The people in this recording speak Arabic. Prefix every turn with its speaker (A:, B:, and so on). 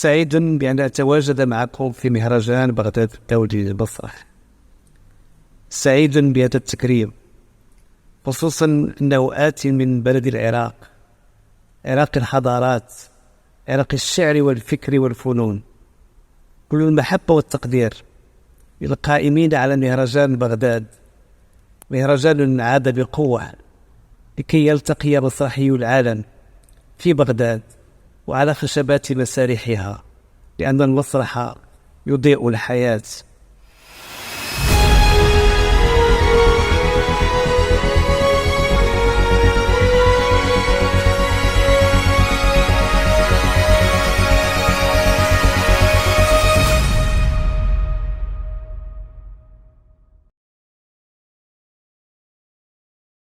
A: سعيد بأن أتواجد معكم في مهرجان بغداد الدولي للمسرح. سعيد بهذا التكريم، خصوصا أنه آتي من بلد العراق، عراق الحضارات، عراق الشعر والفكر والفنون. كل المحبة والتقدير للقائمين على مهرجان بغداد، مهرجان عاد بقوة لكي يلتقي مسرحي العالم في بغداد وعلى خشبات مسارحها، لأن المسرح يضيء الحياة